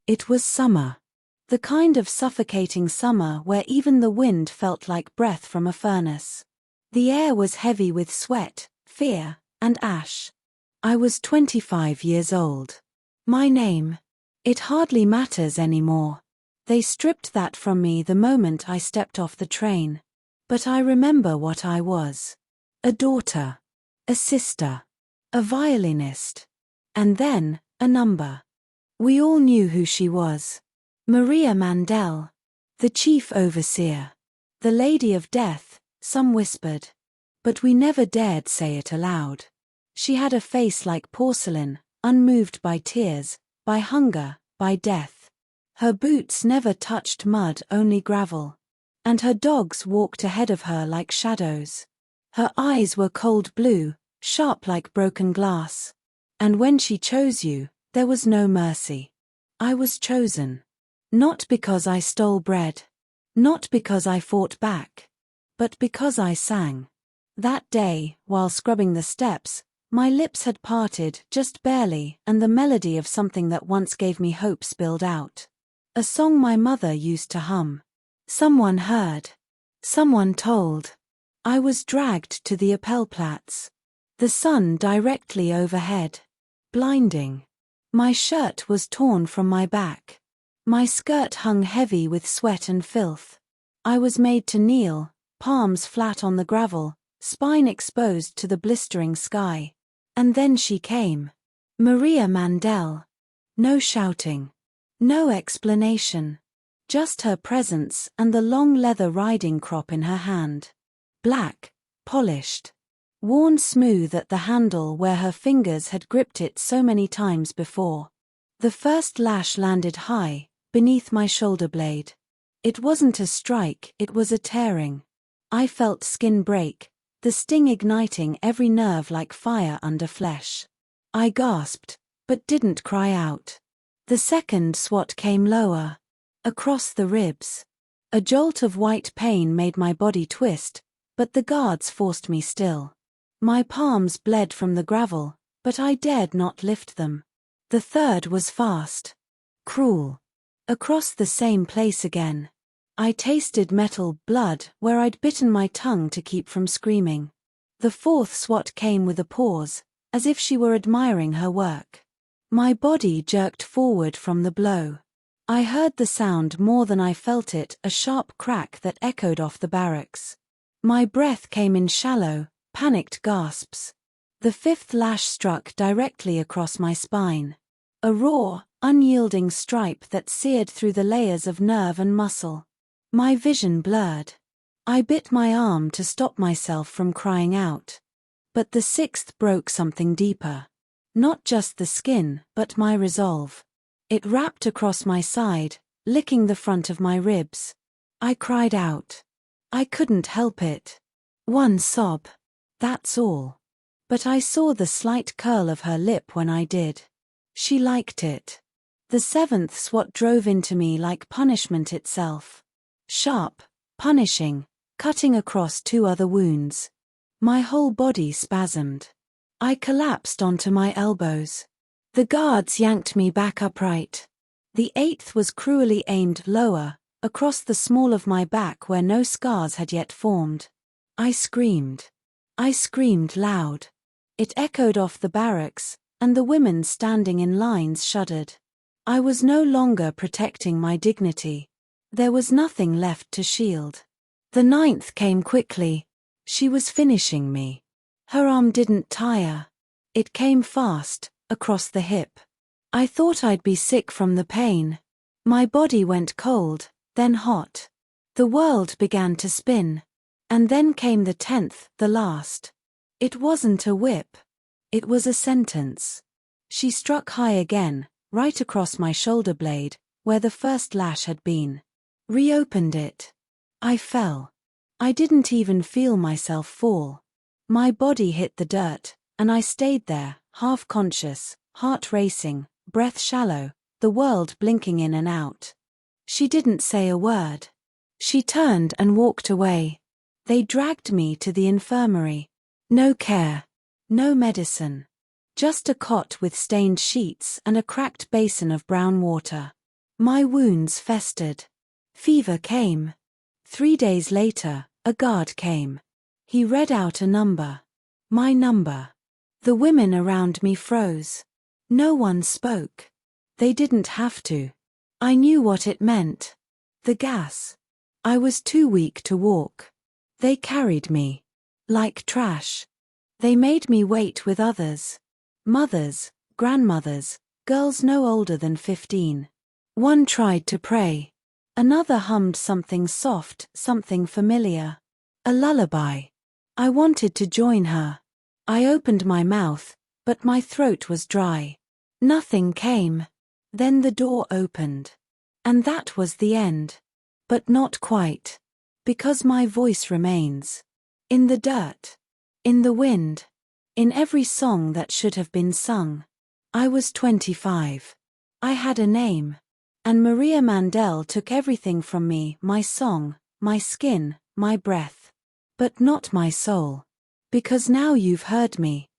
It was summer. The kind of suffocating summer where even the wind felt like breath from a furnace. The air was heavy with sweat, fear, and ash. I was 25 years old. My name. It hardly matters anymore. They stripped that from me the moment I stepped off the train. But I remember what I was. A daughter. A sister. A violinist. And then, a number. We all knew who she was. Maria Mandel. The chief overseer. The Lady of Death, some whispered. But we never dared say it aloud. She had a face like porcelain, unmoved by tears, by hunger, by death. Her boots never touched mud, only gravel. And her dogs walked ahead of her like shadows. Her eyes were cold blue, sharp like broken glass. And when she chose you, there was no mercy. I was chosen. Not because I stole bread. Not because I fought back. But because I sang. That day, while scrubbing the steps, my lips had parted just barely, and the melody of something that once gave me hope spilled out. A song my mother used to hum. Someone heard. Someone told. I was dragged to the Appellplatz. The sun directly overhead. Blinding. My shirt was torn from my back. My skirt hung heavy with sweat and filth. I was made to kneel, palms flat on the gravel, spine exposed to the blistering sky. And then she came. Maria Mandel. No shouting. No explanation. Just her presence and the long leather riding crop in her hand. Black, polished. Worn smooth at the handle where her fingers had gripped it so many times before. The first lash landed high, beneath my shoulder blade. It wasn't a strike, it was a tearing. I felt skin break, the sting igniting every nerve like fire under flesh. I gasped, but didn't cry out. The second swat came lower. Across the ribs. A jolt of white pain made my body twist, but the guards forced me still. My palms bled from the gravel, but I dared not lift them. The third was fast. Cruel. Across the same place again. I tasted metal blood where I'd bitten my tongue to keep from screaming. The fourth swat came with a pause, as if she were admiring her work. My body jerked forward from the blow. I heard the sound more than I felt it, a sharp crack that echoed off the barracks. My breath came in shallow, panicked gasps. The fifth lash struck directly across my spine. A raw, unyielding stripe that seared through the layers of nerve and muscle. My vision blurred. I bit my arm to stop myself from crying out. But the sixth broke something deeper. Not just the skin, but my resolve. It wrapped across my side, licking the front of my ribs. I cried out. I couldn't help it. One sob. That's all. But I saw the slight curl of her lip when I did. She liked it. The seventh swat drove into me like punishment itself. Sharp, punishing, cutting across two other wounds. My whole body spasmed. I collapsed onto my elbows. The guards yanked me back upright. The eighth was cruelly aimed lower, across the small of my back where no scars had yet formed. I screamed. I screamed loud. It echoed off the barracks, and the women standing in lines shuddered. I was no longer protecting my dignity. There was nothing left to shield. The ninth came quickly. She was finishing me. Her arm didn't tire. It came fast, across the hip. I thought I'd be sick from the pain. My body went cold, then hot. The world began to spin. And then came the 10th, the last. It wasn't a whip. It was a sentence. She struck high again, right across my shoulder blade, where the first lash had been. Reopened it. I fell. I didn't even feel myself fall. My body hit the dirt, and I stayed there, half conscious, heart racing, breath shallow, the world blinking in and out. She didn't say a word. She turned and walked away. They dragged me to the infirmary. No care. No medicine. Just a cot with stained sheets and a cracked basin of brown water. My wounds festered. Fever came. 3 days later, a guard came. He read out a number. My number. The women around me froze. No one spoke. They didn't have to. I knew what it meant. The gas. I was too weak to walk. They carried me. Like trash. They made me wait with others. Mothers, grandmothers, girls no older than 15. One tried to pray. Another hummed something soft, something familiar. A lullaby. I wanted to join her. I opened my mouth, but my throat was dry. Nothing came. Then the door opened. And that was the end. But not quite. Because my voice remains. In the dirt. In the wind. In every song that should have been sung. I was 25. I had a name. And Maria Mandel took everything from me, my song, my skin, my breath. But not my soul. Because now you've heard me.